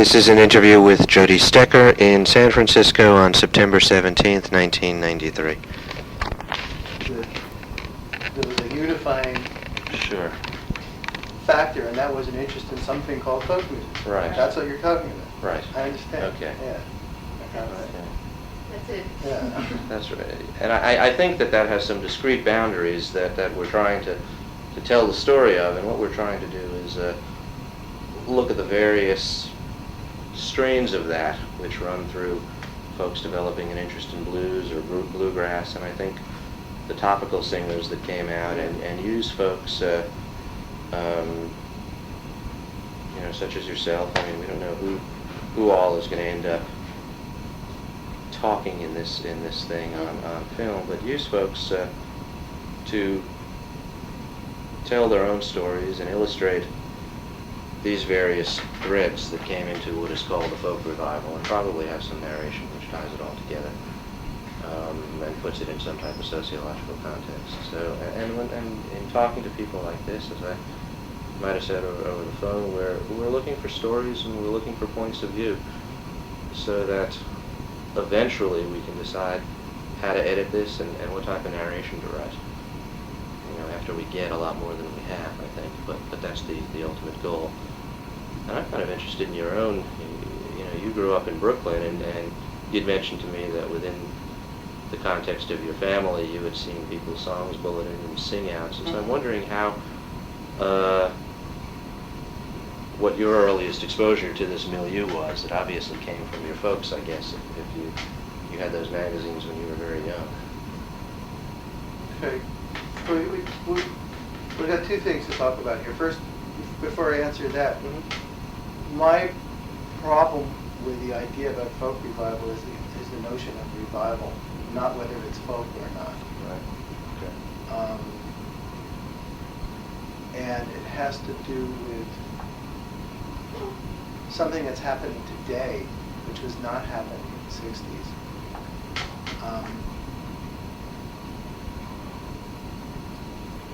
This is an interview with Jody Stecher in San Francisco on September 17th, 1993. There was a unifying Sure. factor, and that was an interest in something called folk music. Right. That's what you're talking about. Right. I understand. Okay. Yeah. That's it. Yeah. That's right. And I think that has some discrete boundaries that we're trying to tell the story of, and what we're trying to do is look at the various strains of that which run through folks developing an interest in blues or bluegrass, and I think the topical singers that came out and used folks, such as yourself. I mean, we don't know who all is going to end up talking in this thing on film, but use folks to tell their own stories and illustrate these various threads that came into what is called the folk revival, and probably have some narration which ties it all together and puts it in some type of sociological context. So, and in talking to people like this, as I might have said over the phone, we're looking for stories and we're looking for points of view, so that eventually we can decide how to edit this and what type of narration to write. After we get a lot more than we have, I think. But that's the ultimate goal. And I'm kind of interested in your own. You grew up in Brooklyn, and you'd mentioned to me that within the context of your family, you had seen people's songs bulleted and sing-outs. And so I'm wondering how, what your earliest exposure to this milieu was. It obviously came from your folks, I guess, if you had those magazines when you were very young. Okay. We've got two things to talk about here. First, before I answer that, my problem with the idea about folk revival is the notion of revival, not whether it's folk or not. Right. Okay. And it has to do with something that's happening today, which was not happening in the 60s.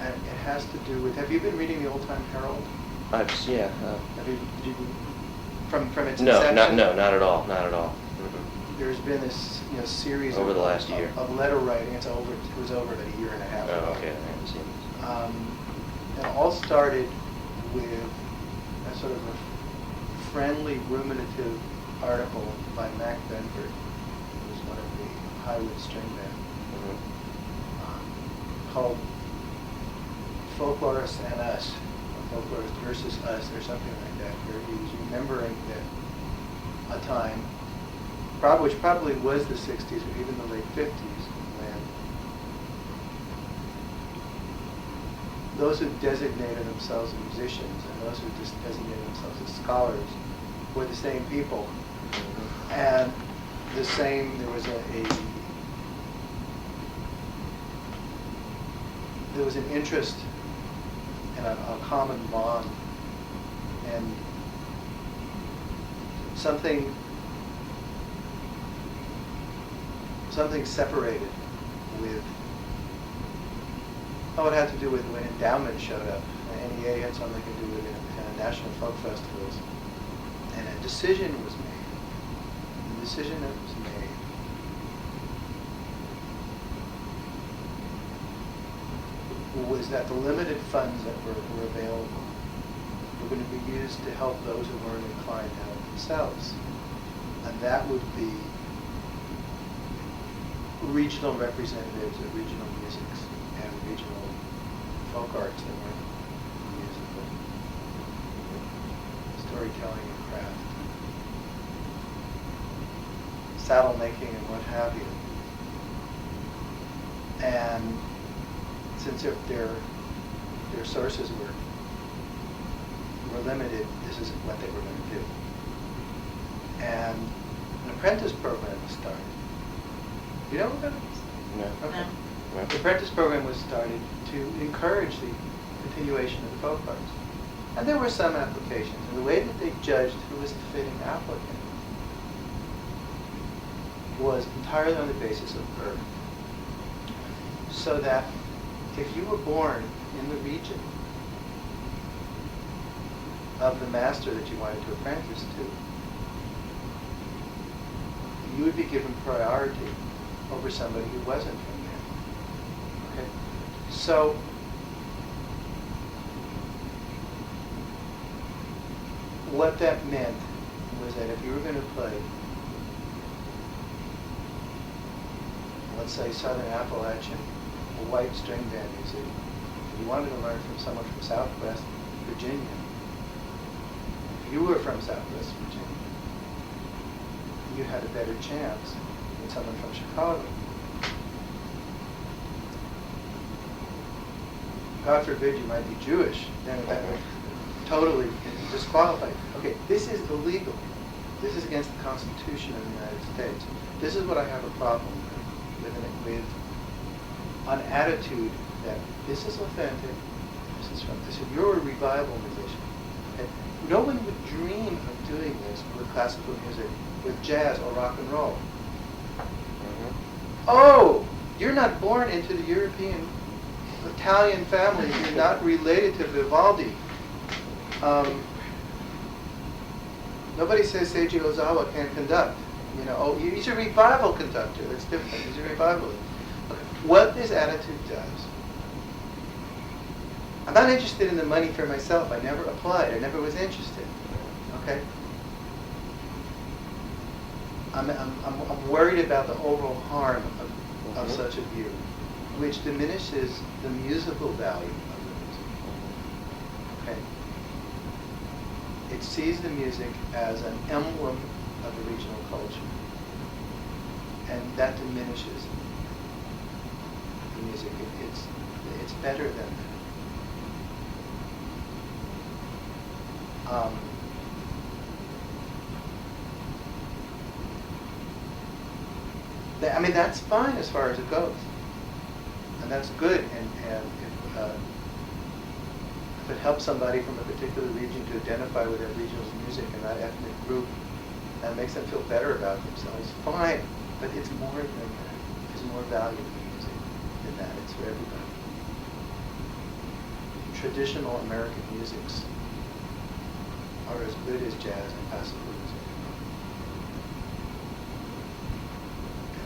And it has to do with, have you been reading the Old Time Herald? Yeah. Did you, from its No, inception? not at all. Mm-hmm. There's been this series over the last year of letter writing. It was over about a year and a half ago. Oh, okay. I haven't seen this. It all started with a sort of a friendly, ruminative article by Mac Benford, who was one of the Highwood String Band, called Folklorists and Us, or Folklorists versus Us, or something like that, where he was remembering that a time, which probably was the 60s or even the late 50s, when those who designated themselves as musicians and those who just designated themselves as scholars were the same people. And there was an interest and a common bond, and something separated with, it had to do with when endowment showed up. NEA had something to do with national folk festivals, and a decision was made. The decision that was made was that the limited funds that were available were going to be used to help those who weren't inclined to help themselves. And that would be regional representatives of regional musics and regional folk arts that weren't musical, storytelling and craft, saddle making and what have you. And since their sources were limited, this is what they were going to do. And an apprentice program was started. You know what that is? No. Okay. No. The apprentice program was started to encourage the continuation of the folk arts. And there were some applications. And the way that they judged who was the fitting applicant was entirely on the basis of birth. So that if you were born in the region of the master that you wanted to apprentice to, you would be given priority over somebody who wasn't from there. Okay? So, what that meant was that if you were going to play, let's say Southern Appalachian or white string band music, you wanted to learn from someone from Southwest Virginia, if you were from Southwest Virginia, you had a better chance than someone from Chicago. God forbid you might be Jewish, then that would totally disqualify. Okay, this is illegal. This is against the Constitution of the United States. This is what I have a problem with an attitude that this is authentic, this is from this. If you're a revival musician, okay, no one would dream of doing this with classical music, with jazz or rock and roll. Oh, you're not born into the European Italian family. You're not related to Vivaldi. Nobody says Seiji Ozawa can't conduct. You know, oh, he's a revival conductor. That's different. He's a revivalist. Okay. What this attitude does, I'm not interested in the money for myself. I never applied. I never was interested. Okay. I'm worried about the overall harm of such a view, which diminishes the musical value of the music. Okay. It sees the music as an emblem of the regional culture, and that diminishes the music. It's better than that. I mean, that's fine as far as it goes, and that's good. And if it helps somebody from a particular region to identify with that region's music and that ethnic group, and makes them feel better about themselves, fine. But it's more than that. There's more value in music than that. It's for everybody. Traditional American musics are as good as jazz and classical music.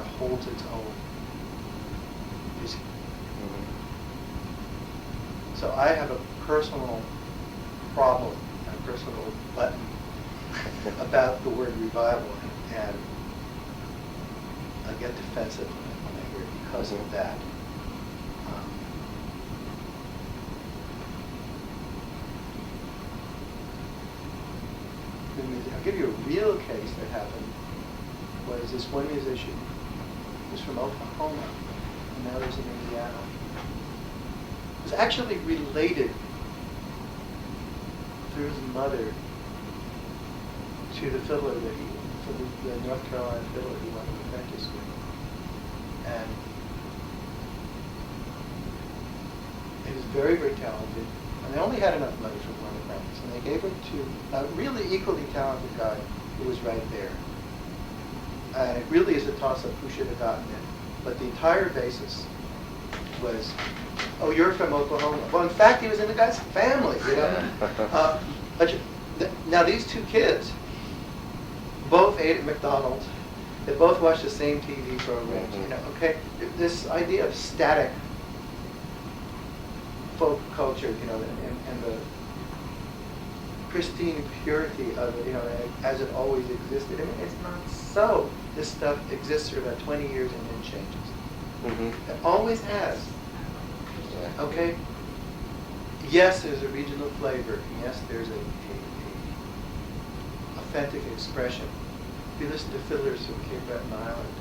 It holds its own music. So I have a personal problem, a personal button about the word revival, and I get defensive when I hear it because of that. I'll give you a real case that happened. Was this one musician who was from Oklahoma, and now lives in Indiana. Was actually related through his mother to the fiddler that the North Carolina fiddler he went to apprentice with. And he was very, very talented. And they only had enough money for one apprentice. And they gave it to a really equally talented guy who was right there. And it really is a toss-up who should have gotten it. But the entire basis was, oh, you're from Oklahoma. Well, in fact, he was in the guy's family, you know. Now, these two kids both ate at McDonald's. They both watched the same TV programs, you know, okay? This idea of static folk culture, you know, and the pristine purity of it, you know, as it always existed. I mean, it's not so. This stuff exists for about 20 years and then changes. It always has. Okay? Yes, there's a regional flavor. Yes, there's a authentic expression. If you listen to fiddlers from Cape Breton Island,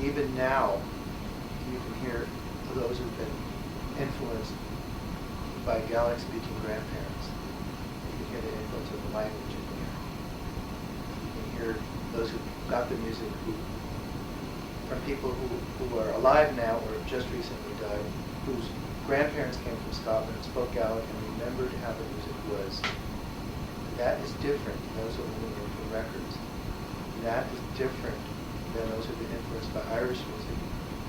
even now, you can hear those who've been influenced by Gaelic-speaking grandparents. You can hear the influence of the language in there. You can hear those who got the music from people who are alive now or just recently died, whose grandparents came from Scotland, spoke Gaelic, and remembered how the music was. That is different than those who are living from records. That is different than those who have been influenced by Irish music.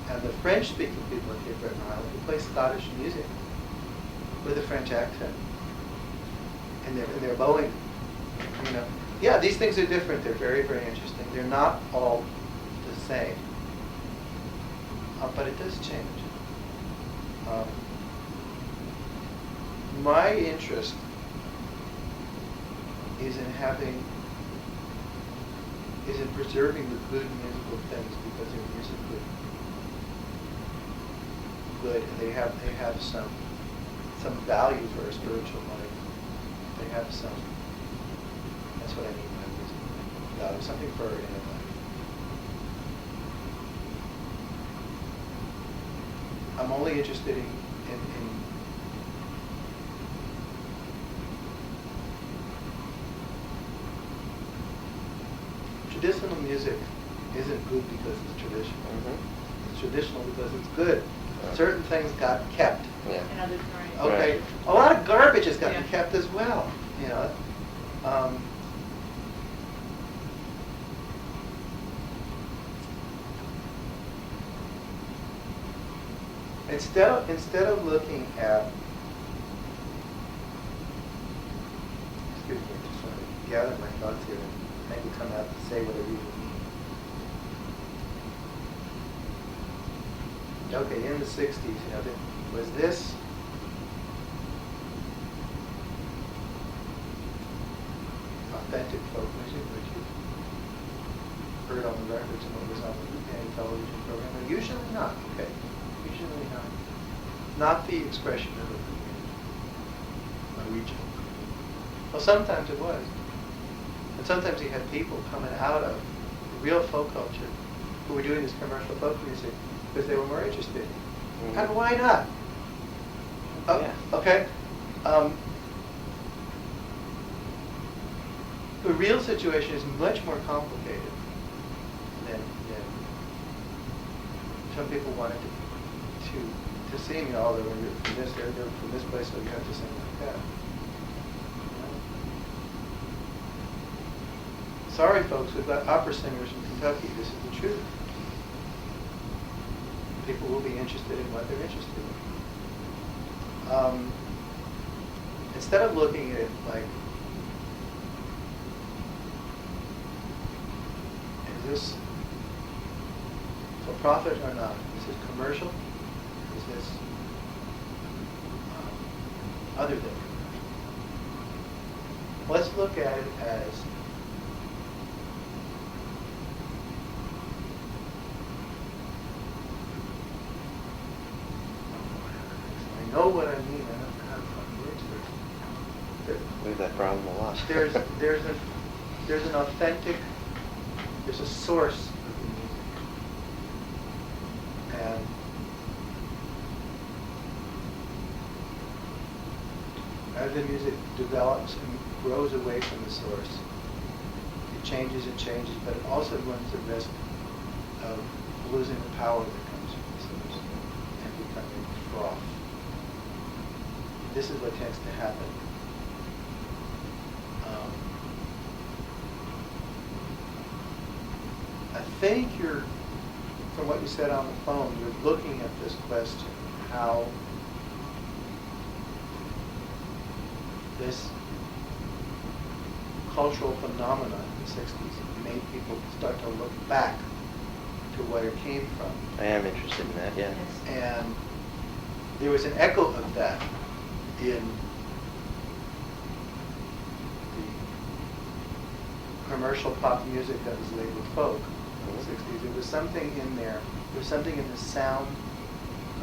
And the French-speaking people in Cape Breton Island who play Scottish music with a French accent. And they're bowing, you know. Yeah, these things are different. They're very, very interesting. They're not all the same. But it does change. My interest is in preserving the good musical things because they're musically good and they have some value for a spiritual life. They have some. That's what I mean by music. Value, something for our inner life. I'm only interested in traditional music isn't good because it's traditional. Mm-hmm. It's traditional because it's good. Certain things got kept. Yeah. And others aren't. Okay. Right. A lot of garbage has gotten Yeah. kept as well. You know. Instead of looking at, excuse me, just want to gather my thoughts here and maybe come out to say what I really mean. Okay, in the 60s, you know, was this authentic folk music which you heard on the records and what was on any television program? No, usually not, okay. Usually not. Not the expression of the community, a region. Well, sometimes it was. And sometimes you had people coming out of real folk culture who were doing this commercial folk music because they were more interested. Mm-hmm. And why not? Oh, Yeah. okay. The real situation is much more complicated than some people wanted to sing. Oh, they're from this, they're from this place, so you have to sing like that. Sorry, folks, we've got opera singers from Kentucky. This is the truth. People will be interested in what they're interested in. Instead of looking at it like, is this for profit or not? Is this commercial? Is this other than commercial? Let's look at it as I know what I mean. I don't know how to find words for it. We have that problem a lot. There's an authentic, there's a source of the music. And as the music develops and grows away from the source, it changes and changes, but it also runs the risk of losing the power that comes from the source and becoming froth. This is what tends to happen. I think from what you said on the phone, you're looking at this question, how this cultural phenomenon in the 60s made people start to look back to where it came from. I am interested in that, yeah. Yes. And there was an echo of that in the commercial pop music that was labeled folk in the 60s. There was something in there. There was something in the sound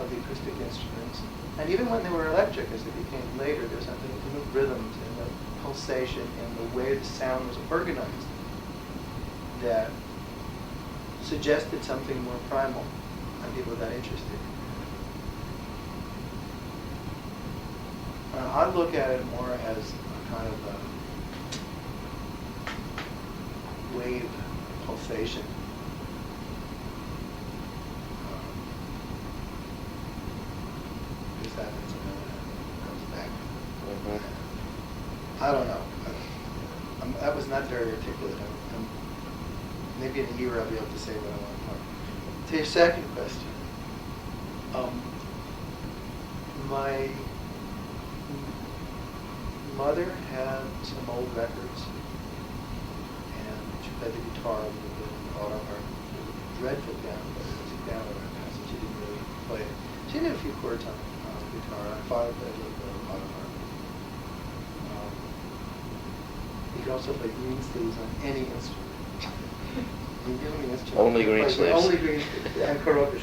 of the acoustic instruments. And even when they were electric, as they became later, there was something in the rhythms, in the pulsation, in the way the sound was organized that suggested something more primal, and people got interested. I look at it more as a kind of a wave pulsation. Is that comes back? Mm-hmm. I don't know. That was not very articulate. Maybe in a year I'll be able to say what I want more. To your second question, my mother had some old records play the guitar with the auto harp. She was a dreadful piano player. It was a piano in her house, and she didn't really play it. She knew a few chords on guitar. My father played a little bit of auto harp. He could also play green sleeves on any instrument. You give him the instrument. Only green sleeves. Only green sleeves. And karaoke.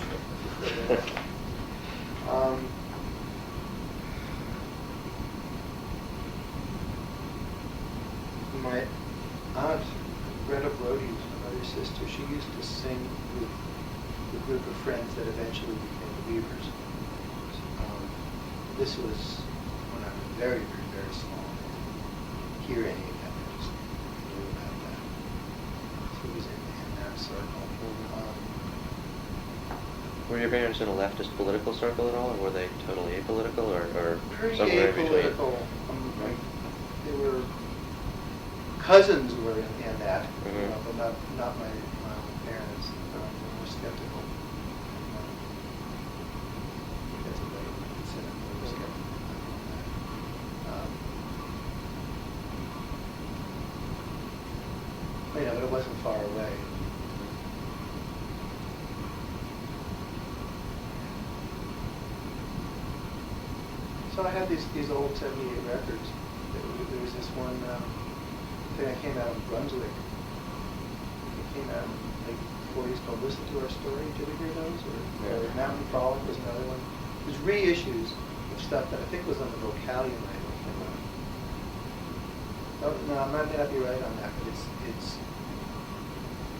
My aunt, Greta Brody, was my mother's sister. She used to sing with the group of friends that eventually became the Weavers. This was when I was very, very, very small. I didn't hear any of that. I just knew about that. She was in that circle. Were your parents in a leftist political circle at all, or were they totally apolitical, or Pretty somewhere in between? apolitical. They were cousins were in that, but not my own parents. They were more skeptical. That's a way to consider it. They were skeptical about that. But it wasn't far away. So I had these old 78 records. There was this one thing that came out of Brunswick. It came out in like the 40s called Listen to Our Story. Did you hear those? Or Mountain Frolic was another one. It was reissues of stuff that I think was on the Vocalion label. Oh, no, I might not be right on that, but it's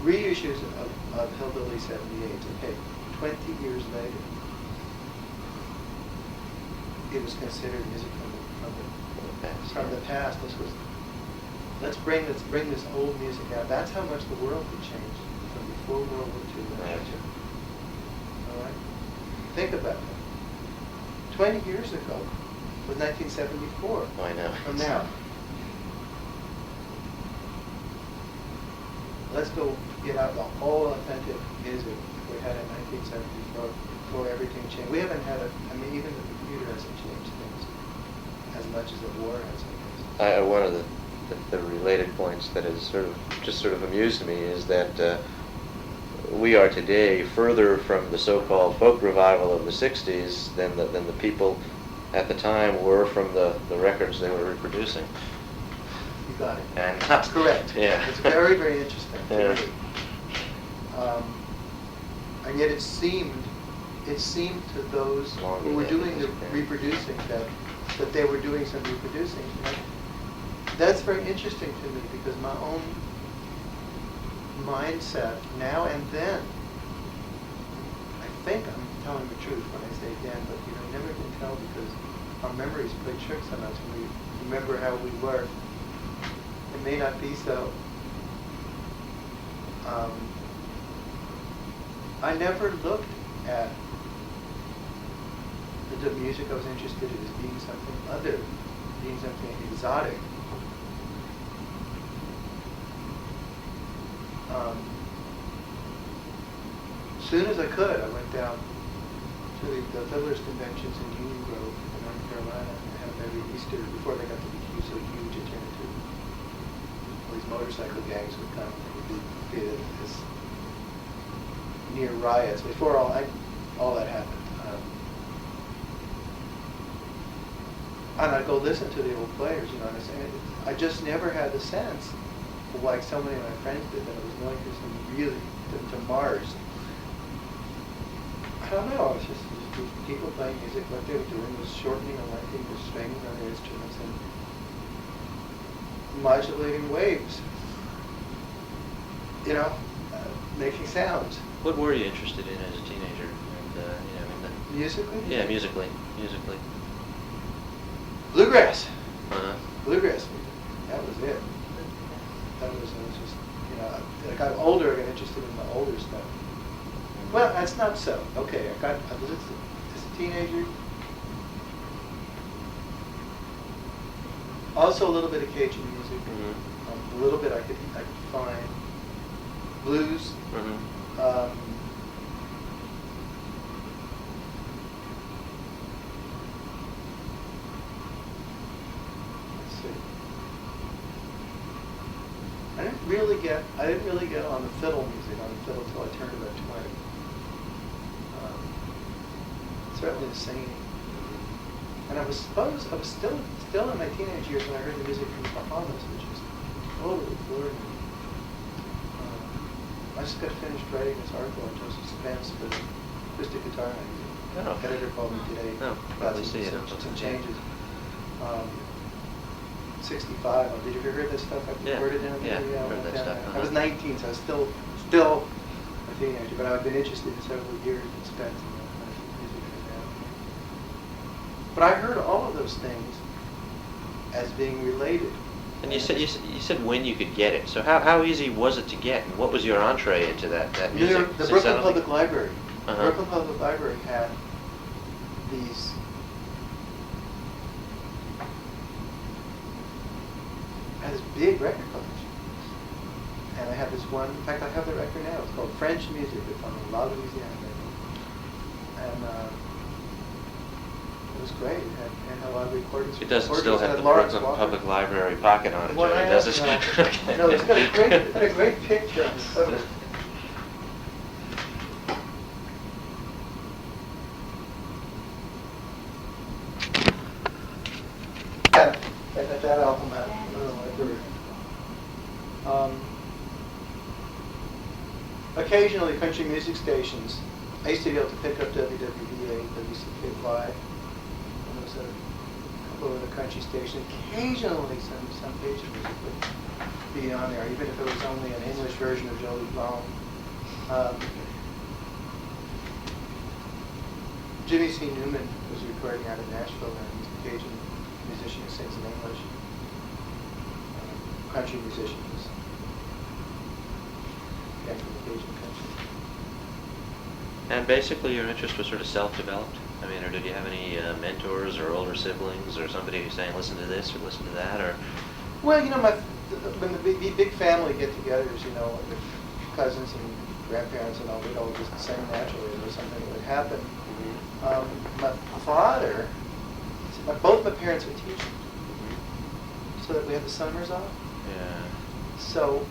reissues of Hillbilly 78. Okay, 20 years later. It was considered music from the past. This was let's bring this old music out. That's how much the world had changed from before World War II to after. All right, think about that. 20 years ago was 1974. I know. From now, let's go get out the whole authentic music we had in 1974. Before everything changed. We haven't had even the computer hasn't changed things as much as the war has, I guess. One of the related points that has sort of amused me is that we are today further from the so-called folk revival of the 60s than the people at the time were from the records they were reproducing. You got it. And that's correct. Yeah. It's very, very interesting. Yeah. And yet it seemed to those who were doing the reproducing that they were doing some reproducing. That's very interesting to me because my own mindset now and then, I think I'm telling the truth when I say then, but you never can tell because our memories play tricks on us when we remember how we were. It may not be so. I never looked at the music I was interested in as being something other, being something exotic. As soon as I could, I went down to the Fiddlers Conventions in Union Grove, in North Carolina, and had them every Easter before they got to be so huge. It turned into all these motorcycle gangs would come and be this near riots before all that happened. And I'd go listen to the old players, and I just never had the sense, like so many of my friends did, that I was going to some really to Mars. I don't know. I was just people playing music. What they were doing was shortening and lengthening the strings on their instruments and modulating waves. Making sounds. What were you interested in as a teenager? And, musically? Yeah, musically. Bluegrass. Bluegrass music. That was it. That was just, I got older, I got interested in the older stuff. Well, that's not so. Okay, I was as a teenager. Also a little bit of Cajun music. Mm-hmm. A little bit I could find. Blues. Mm-hmm. didn't really get on the fiddle music, on the fiddle till I turned about 20. Certainly the singing. And I was still in my teenage years when I heard the music from the Bahamas, which is totally floored me. I just got finished writing this article on Joseph Spence for the Acoustic Guitar Magazine. Oh. Editor called me today Oh, glad to see it. some changes. 65. Did you ever hear this stuff? I recorded it. Yeah, heard that stuff. I was 19, so I was still a teenager, but I've been interested in several years in Spence and music like that. But I heard all of those things as being related. And you said when you could get it. So how easy was it to get? And what was your entree into that music? The Brooklyn Public Library. Uh-huh. Brooklyn Public Library had these big record collection. And I have this one, in fact I have the record now, it's called French Music, it's on La Louisiana. And it was great, it had a lot of recordings. It doesn't still have the Brooklyn Public Library pocket on it, Well, Jody, does it? No, it's got a great picture on the cover. Yeah, I got that album out in the library. Occasionally, country music stations, I used to be able to pick up WWVA, WCKY, and there was a couple of the country stations. Occasionally, some Cajun music would be on there, even if it was only an English version of Jody Bone. Jimmy C. Newman was recording out of Nashville, and he's a Cajun musician who sings in English. Country musicians. From the Cajun country. And basically your interest was sort of self-developed? I mean, or did you have any mentors or older siblings or somebody who's saying, listen to this or listen to that? Or Well, when the big family get-togethers, with cousins and grandparents and all, we'd all just sing naturally. There was something that would happen. My father, both my parents were teachers, so that we had the summers off. yeah. So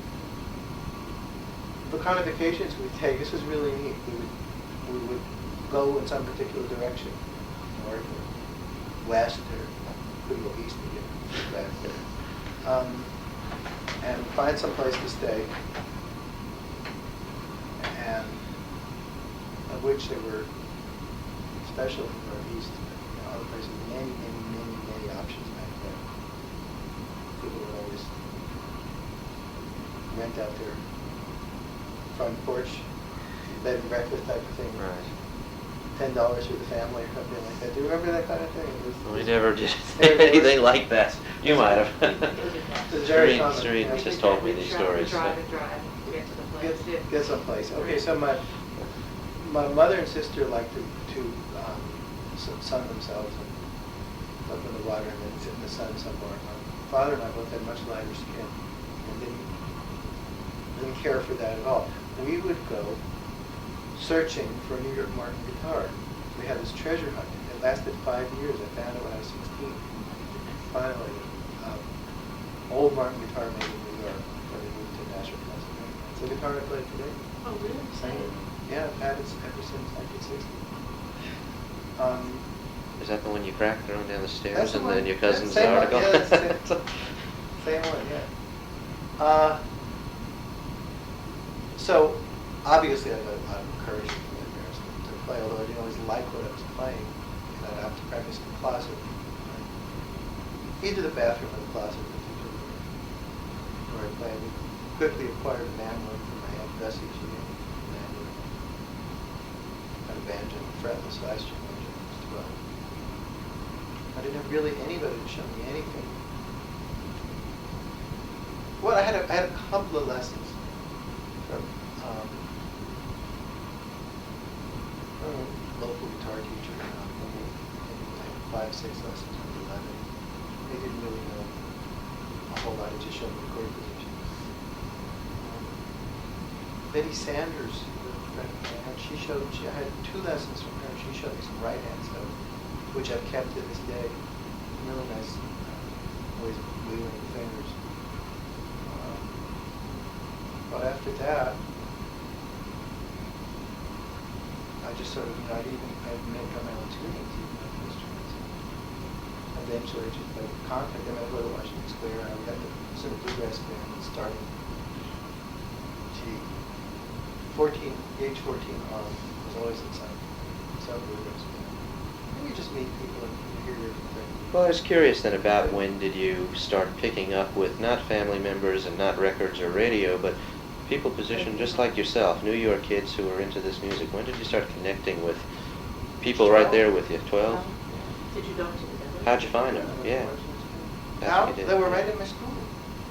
the kind of vacations we'd take, this was really neat. We would go in some particular direction, north or west, or could go east again, and find some place to stay, and of which there were, especially in the Northeast, other places, many options back then. People would always rent out their front porch, bed and breakfast type of thing. Right. $10 for the family or something like that. Do you remember that kind of thing? We never did anything like that. You might have. It was very common. Serene just told me these stories. Drive to get to the place. Get someplace. Okay, so my mother and sister liked to sun themselves and up in the water and then sit in the sun somewhere. My father and I both had much lighter skin and didn't care for that at all. We would go searching for a New York Martin guitar. We had this treasure hunt. It lasted 5 years. I found it when I was 16. Finally, old Martin guitar made in New York when they moved to Nashville, Pennsylvania. It's the guitar I play today. Oh, really? Same. Yeah, I've had it ever since 1960. Is that the one you cracked throwing down the stairs That's the and one. then your cousin's Same one, article? yeah, that's the same one, yeah. So, obviously I got a lot of encouragement from my parents to play, although I didn't always like what I was playing, and I'd have to practice in the closet. Either the bathroom or the closet, where I played. We quickly acquired a mandolin from my Aunt Bessie. She gave me a mandolin. Had a banjo, a fretless last year banjo, when I was 12. I didn't have really anybody to show me anything. Well, I had a couple of lessons from local guitar teacher, maybe like 5, 6 lessons with 11. They didn't really know a whole lot. It just showed me chord positions. Betty Sanders, I had 2 lessons from her. She showed me some right hand stuff, which I've kept to this day. Really nice ways of wheeling the fingers. after that, I just sort of, I'd make up my own tunings, even on instruments. Eventually, just by contact, then I'd go to Washington Square, and I would have to sort of bluegrass band and starting, age 14 on, was always in some bluegrass band. And you just meet people and you hear different things. Well, I was curious then about when did you start picking up with not family members and not records or radio, but people positioned just like yourself, New York kids who were into this music. When did you start connecting with people right there with you? 12? Did you go to the How'd you find them? Yeah. That's Now, what you did. they were right in my school.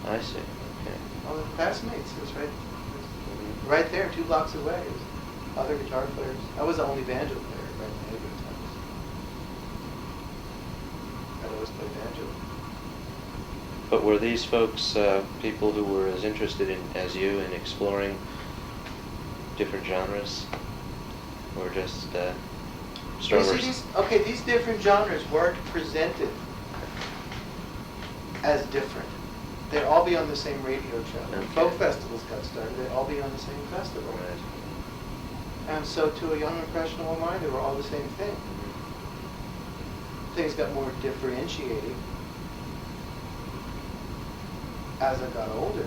I see. Okay. All the classmates, it was right there, 2 blocks away. It was other guitar players. I was the only banjo player right in the neighborhood times. I'd always play banjo. But were these folks people who were as interested as you in exploring different genres, or just strummers? These different genres weren't presented as different. They'd all be on the same radio show. When Okay. folk festivals got started, they'd all be on the same festival. Right. And so to a young, impressionable mind, they were all the same thing. Things got more differentiating as I got older.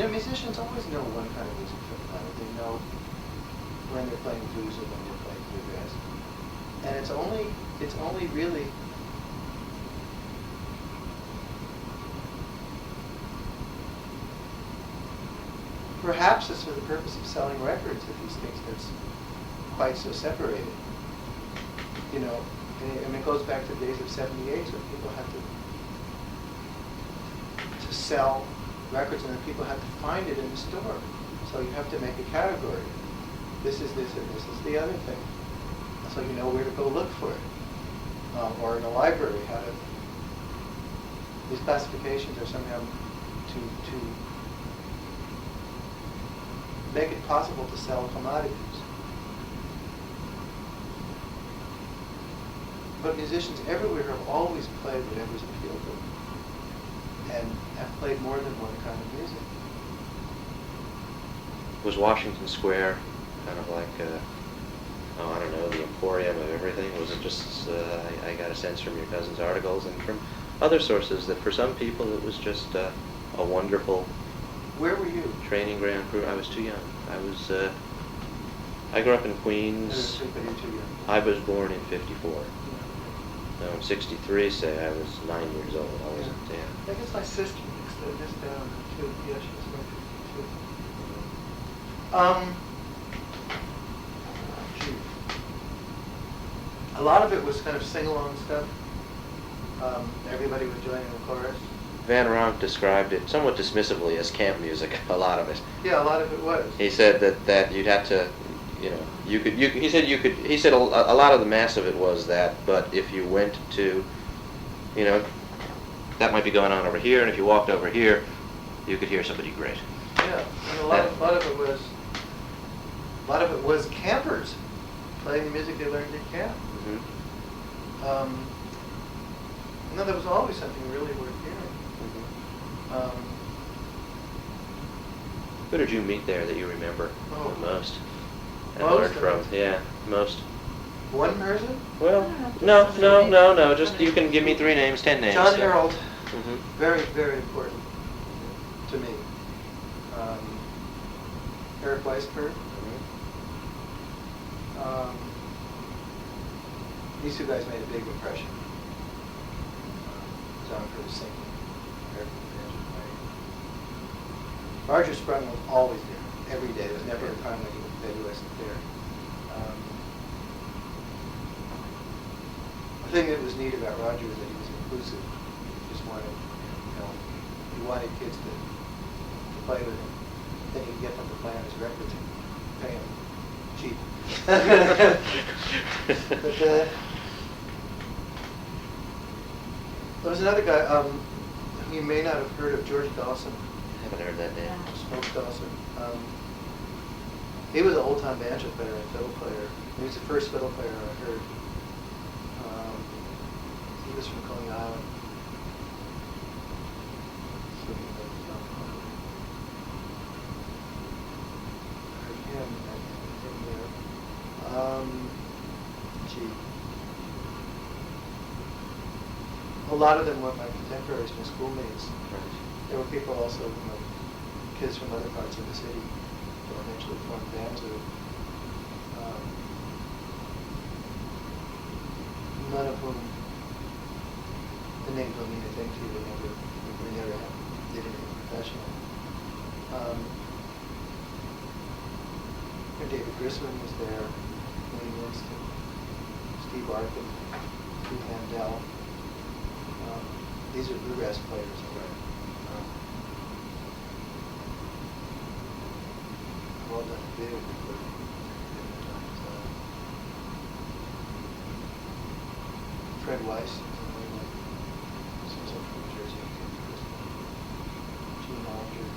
Musicians always know one kind of music for the planet. They know when they're playing blues and when they're playing bluegrass. And it's only really perhaps it's for the purpose of selling records that these things get quite so separated. And it goes back to the days of '78, so people had to sell records, and then people had to find it in the store. So you have to make a category. This is this, and this is the other thing. So you know where to go look for it. Or in a library, these classifications are somehow to make it possible to sell commodities. But musicians everywhere have always played whatever's appealed to them, and have played more than one kind of music. Was Washington Square kind of like, I don't know, the emporium of everything? Was it just, I got a sense from your cousin's articles and from other sources that for some people it was just a wonderful Where were you? training ground. I was too young. I grew up in Queens. But you're too young. I was born in '54. No, in '63, say, I was 9 years old. I wasn't, I guess my sister mixed this down too. Yeah, she was born in '52. A lot of it was kind of sing-along stuff. Everybody would join in the chorus. Van Ronk described it somewhat dismissively as camp music, a lot of it. Yeah, a lot of it was. He said that you'd have to, he said a lot of the mass of it was that, but if you went to, that might be going on over here, and if you walked over here, you could hear somebody great. Yeah, and a lot of it was campers playing the music they learned at camp. Mm-hmm. No, there was always something really worth hearing. Mm-hmm. Who did you meet there that you remember the most? And learned from? Yeah, most. One person? Well, no. Just you can give me 3 names, 10 names. John Harold. Mm-hmm. Very, very important to me. Eric Weisberg. These 2 guys made a big impression. John for the singing, Eric for the banjo playing. Roger Sprung was always there, every day. There was never a time that he wasn't there. The thing that was neat about Roger was that he was inclusive. He just wanted, he wanted kids to play with him. Then he could get them to play on his records and pay him cheap. But there was another guy, you may not have heard of, George Dawson. I haven't heard that name. Smoke Dawson. He was an old-time banjo player and fiddle player. He was the first fiddle player I heard. was from Coney Island. So he was, heard him and there. Gee. A lot of them were my contemporaries, my schoolmates. There were people also, kids from other parts of the city who eventually formed bands with. None of whom the names don't mean a thing to you. They never did anything professional. David Grisman was there, Wayne Winston, Steve Arkin, Steve Mandel. These are bluegrass players. I've all done a video recording. Fred Weiss, from New Jersey, Gene Alger,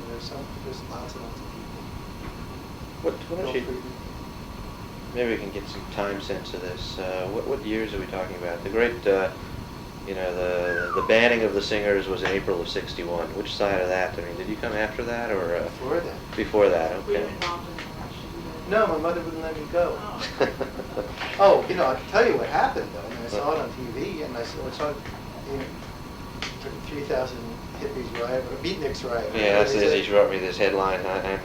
there's lots and lots of people. Why don't you, maybe we can get some time sense of this. What years are we talking about? The great, the banning of the singers was in April of '61. Which side of that? I mean, did you come after that or Before that. Before that, Were you okay. involved in the rush to do that? No, my mother wouldn't let me go. Oh. Oh, I can tell you what happened though. I mean, I saw it on TV, and I saw it. 3,000 hippies riot, or beatniks riot. Yeah, that's as he wrote me this headline, and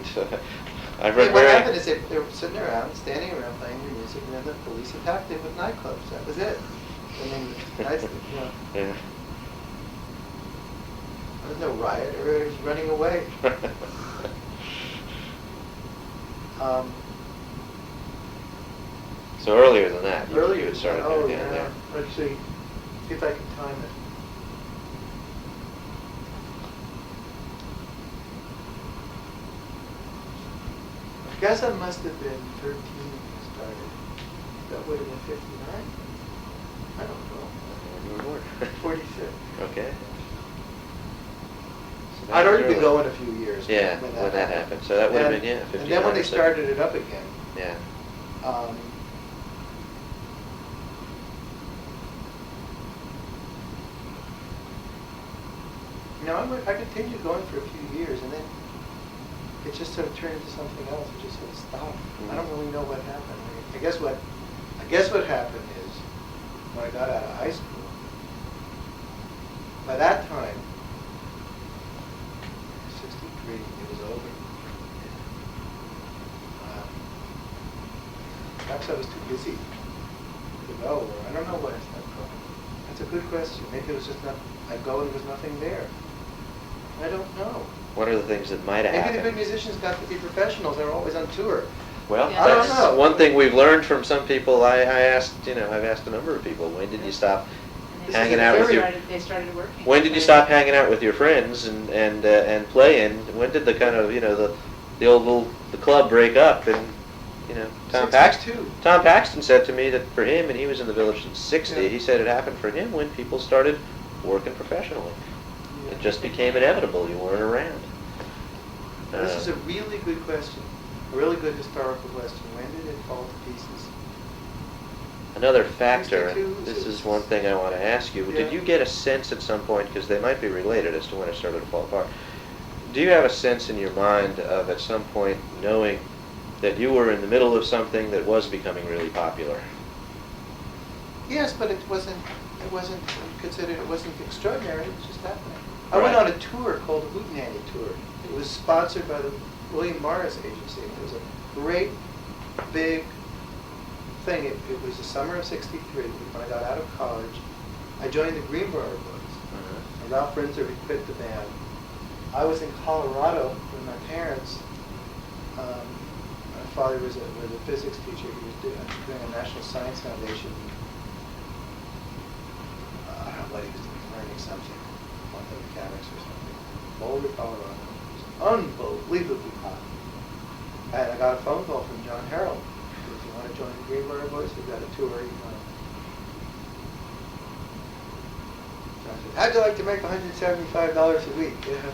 I've read What very. happened is they were sitting around, standing around, playing their music, and then the police attacked them with nightclubs. That was it. I mean, that's, Yeah. there was no riot. Everybody was running away. So earlier than that, you Earlier, had started oh down yeah. there. Let's see if I can time it. I guess I must have been 13 when I started. That would have been 59? I don't know. You were born. 46. Okay. So that I'd was already been early. going a few years. Yeah, when that happened. So that would have been, yeah, 59 And then when or they so. started it up again, Yeah. I continued going for a few years, and then it just sort of turned into something else. It just sort of stopped. I don't really know what happened. I guess what happened is when I got out of high school. By that time, 63, it was over. Perhaps I was too busy to go, or I don't know what I stopped going. That's a good question. Maybe it was just not. I'd go and there was nothing there. I don't know. What are the things that might have Maybe happened? the good musicians got to be professionals. They were always on tour. Well, Yeah. I don't that's know. one thing we've learned from some people. I asked, I've asked a number of people, when did you stop And hanging out with your? They started working. When did you stop hanging out with your friends and playing? When did the kind of the old the club break up? And Tom 62. Paxton said to me that for him, and he was in the Village in '60. Yeah. He said it happened for him when people started working professionally. It just became inevitable. You weren't around. This is a really good question. A really good historical question. When did it fall to pieces? Another factor, 62, this is one thing I want to ask you. Yeah. Did you get a sense at some point, because they might be related as to when it started to fall apart, do you have a sense in your mind of at some point knowing that you were in the middle of something that was becoming really popular? Yes, but it wasn't considered, it wasn't extraordinary. It was just happening. I went Right. on a tour called the Hootenanny Tour. It was sponsored by the William Morris Agency. It was a great, big thing. It was the summer of '63 when I got out of college. I joined the Greenbrier Boys. And Ralph Brinzer had quit the band. I was in Colorado with my parents. My father was a physics teacher. He was doing a National Science Foundation. I don't know what he was doing, learning something, quantum mechanics or something. Boulder, Colorado. It was unbelievably hot. And I got a phone call from John Harrell. If you want to join the Greenbrier Boys, we've got a tour. John said, how'd you like to make $175 a week? Yeah.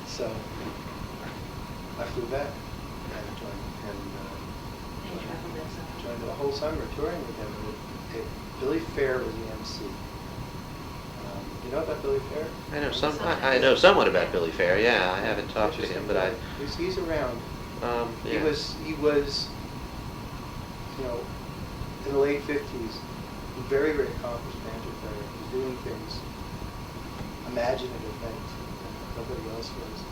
So I flew back and joined. And And keep track of that stuff. joined the whole summer touring with him. Billy Fair was the MC. You know about Billy Fair? I know somewhat about Billy Fair. Yeah, I haven't talked to him, but I. He's around. Yeah. He was, you know, in the late 50s, a very, very accomplished banjo player. He was doing things, imaginative things, that nobody else was.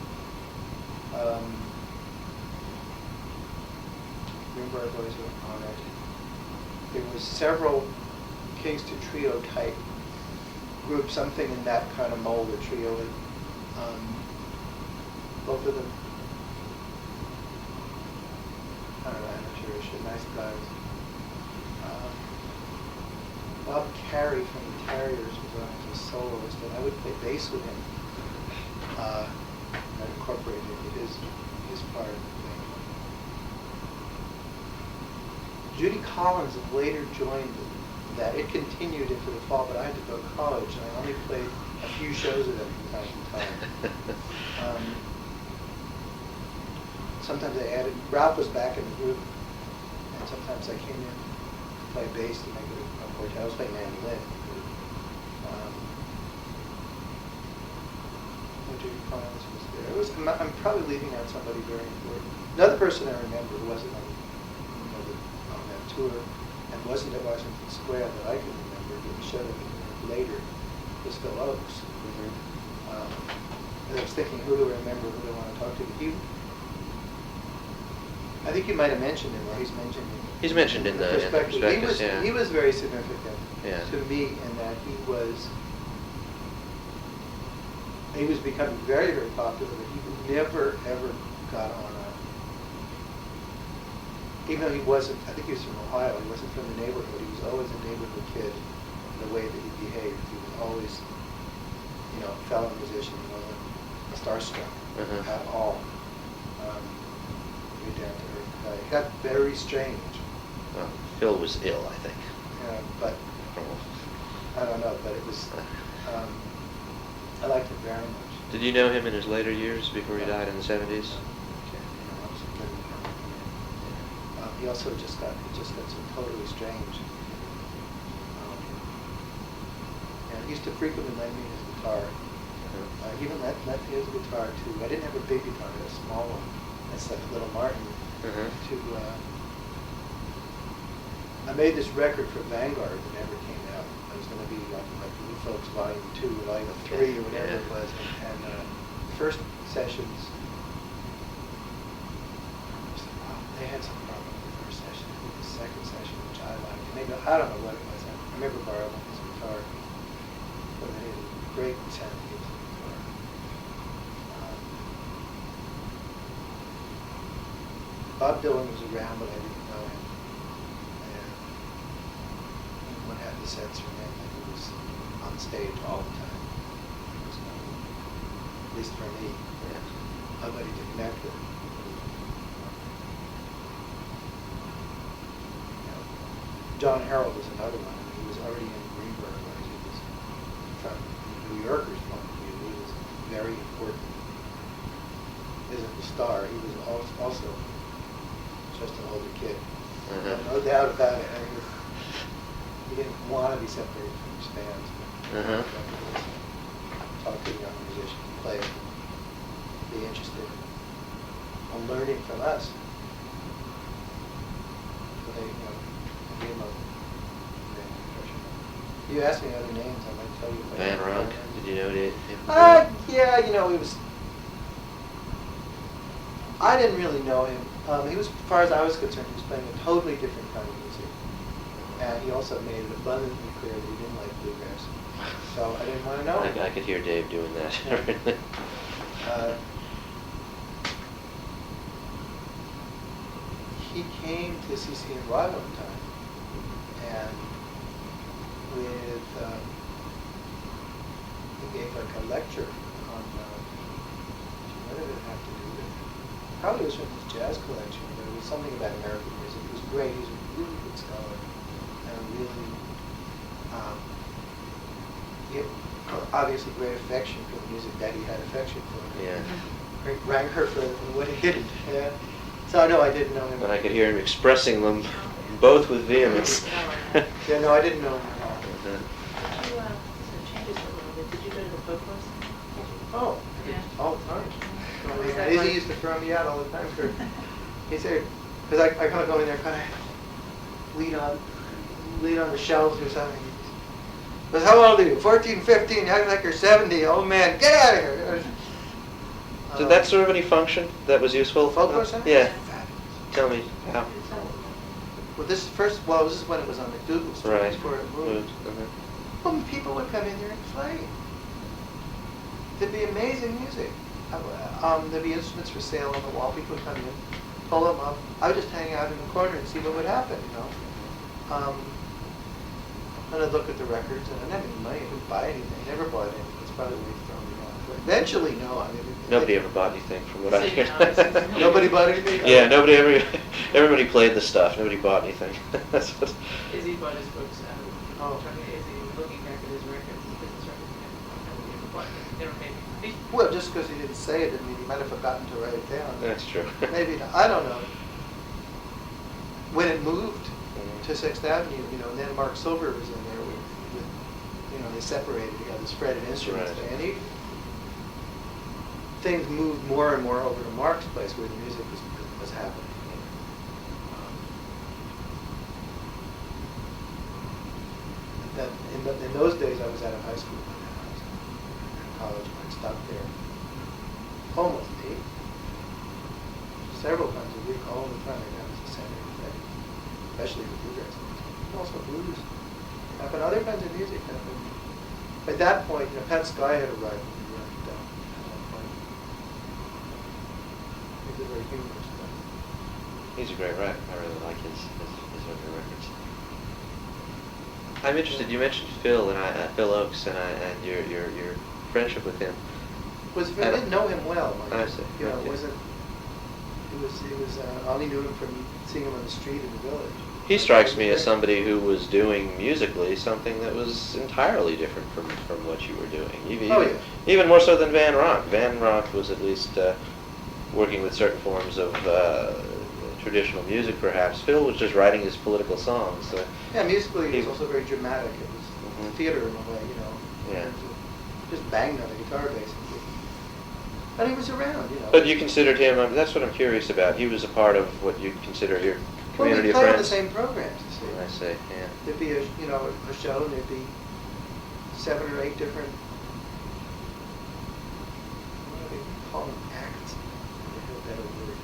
Remember our boys were on it. There was several Kingston Trio type group, something in that kind of mold, a trio. Both of them, I don't know, amateurish, nice guys. Bob Carey from the Terriers was on as a soloist, and I would play bass with him. And incorporated his part of the thing. Judy Collins later joined that. It continued into the fall, but I had to go to college, and I only played a few shows with them from time to time. Sometimes I added, Ralph was back in the group, and sometimes I came in to play bass to make it a quartet. I was playing mandolin. Judy Collins was there. I'm probably leaving out somebody very important. Another person I remember who wasn't on that tour and wasn't at Washington Square that I can remember, but showed up later, was Phil Oakes. And I was thinking, who do I remember, who do I want to talk to? I think you might have mentioned him, or he's mentioned him. He's mentioned in the prospectus, yeah. He was very significant Yeah. to me in that he was becoming very, very popular, but he never, ever got on even though he wasn't, I think he was from Ohio, he wasn't from the neighborhood, he was always a neighborhood kid in the way that he behaved. He was always, a fellow musician, he wasn't starstruck at all. Very down to earth guy. He got very strange. Well, Phil was ill, I think. But I don't know, but it was, I liked him very much. Did you know him in his later years before he died in the 70s? He also just got so totally strange. And he used to frequently lend me his guitar. He even lent me his guitar too. I didn't have a big guitar, I had a small one. That's like Little Martin. I made this record for Vanguard that never came out. It was going to be like New Folks Volume 2, Volume 3, or whatever it was. And first sessions, they had some problem with the first session. I think the second session, which I liked, maybe, I don't know what it was. I remember borrowing his guitar, but they had a great sound to his guitar. Bob Dylan was around, but I didn't know him. And one had the sense from him that he was on stage all the time. There was no, at least for me, nobody to connect with. John Harold was another one. I mean, he was already in Greenberg, whereas he was from New Yorker's point of view. He was very important. Physical star. He was also just an older kid. No doubt about it. I mean, he didn't want to be separated from his fans. Talk to a young musician, play, be interested in learning from us. So they, you asked me other names, I might tell you. Van Runk, did you know him? Yeah, he was. I didn't really know him. He was, as far as I was concerned, he was playing a totally different kind of music. And he also made it abundantly clear that he didn't like bluegrass. So I didn't want to know him. I could hear Dave doing that. He came to CCNY one time, and he gave like a lecture on, what did it have to do with? Probably was from his jazz collection, but it was something about American music. It was great. He was a really good scholar, and really, he had obviously great affection for the music that he had affection for. Yeah. Rang her for what he didn't. Yeah. So no, I didn't know him. But I could hear him expressing them both with vehemence. Yeah, no, I didn't know him at all. Did you, so changes a little bit, did you go to the folklore center? Oh, Yeah. all the time. What was that Izzy like? used to throw me out all the time for, he said, because I kind of go in there, kind of lean on the shelves or something. But how old are you? 14, 15, you act like you're 70, old man, get out of here. Did that serve any function that was useful? Folklore Center? Yeah. Tell me how. Well, this is when it was on McDougal Street, Right. before it moved. Well, people would come in there and play. There'd be amazing music. There'd be instruments for sale on the wall. People would come in, pull them up. I would just hang out in the corner and see what would happen, you know. And I'd look at the records, and I didn't have any money. I didn't buy anything. I never bought anything. It's probably way thrown me off. But eventually, no. I mean, Nobody ever bought anything, from what I So, hear. no, Nobody bought anything? Yeah, nobody ever. Everybody played the stuff. Nobody bought anything. That's what. Izzy bought his books, Oh. Izzy looking back at his records, his business records, nobody ever bought it, never paid me. Well, just because he didn't say it didn't mean he might have forgotten to write it down. That's true. Maybe not. I don't know. When it moved to 6th Avenue, you know, and then Mark Silver was in there with you know, they separated. You got this Fred and instruments, Right. and things moved more and more over to Mark's place where the music was happening. That in those days, I was out of high school. I was in college, and I stopped there almost 8. Several times a week, all the time. That was the center of thing, especially the bluegrass. Also blues. Happened, other kinds of music happened. At that point, you know, Pat Sky had arrived when we went down at one point. He's a very humorous guy. He's a great writer. I really like his early records. I'm interested. You mentioned Phil and Phil Oakes and your friendship with him. I didn't know him well. I see. You know, it Okay. wasn't. It was. I only knew him from seeing him on the street in the village. He strikes me as somebody who was doing musically something that was entirely different from what you were doing. Even more so than Van Ronk. Van Ronk was at least working with certain forms of traditional music, perhaps. Phil was just writing his political songs. Yeah, musically it was also very dramatic. It was theater in a way, you know. Yeah. Just banged on the guitar basically. And he was around, you know. But you considered him, that's what I'm curious about. He was a part of what you'd consider your community of Well, we played on the friends. same programs, you see. I see, yeah. There'd be a show, and there'd be 7 or 8 different, what do they call them, acts? I don't know a better word.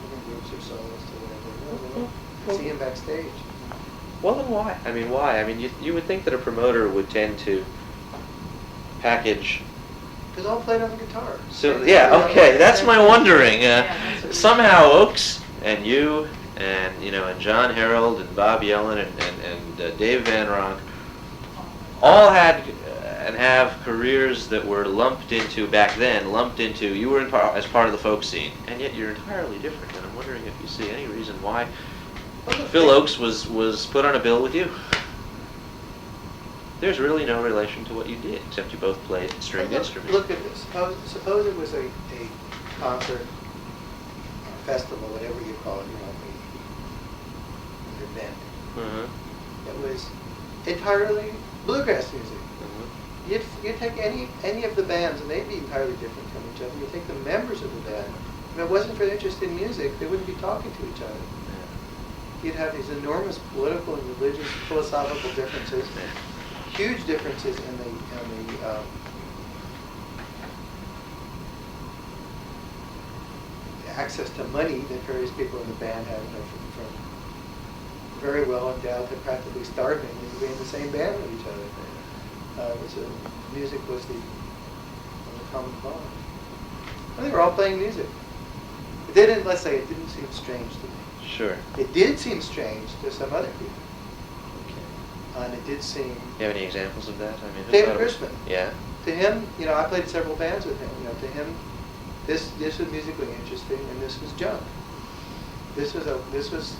Different groups or soloists or whatever. I'd see him backstage. Well, then why? I mean, why? I mean, you would think that a promoter would tend to package. Because all played on the guitar. So yeah, okay, that's my wondering. that's what Somehow Oakes and you and and John Harold and Bob Yellen and Dave Van Ronk all had and have careers that were lumped into you were as part of the folk scene, and yet you're entirely different. And I'm wondering if you see any reason why Phil Oakes was put on a bill with you. There's really no relation to what you did, except you both played stringed instruments. Look at this. Suppose it was a concert, a festival, whatever you call it, an event. Uh-huh. It was entirely bluegrass music. Uh-huh. You'd take any of the bands, and they'd be entirely different from each other. You'd take the members of the band. If it wasn't for their interest in music, they wouldn't be talking to each other. You'd have these enormous political and religious, philosophical differences. Huge differences in the access to money that various people in the band had, from very well endowed to practically starving, and being in the same band with each other. Music was the common bond. And they were all playing music. Let's say it didn't seem strange to me. Sure. It did seem strange to some other people. And it did seem. You have any examples of that? I mean, David Grisman. Yeah. To him, I played several bands with him. To him, this was musically interesting, and this was junk. This was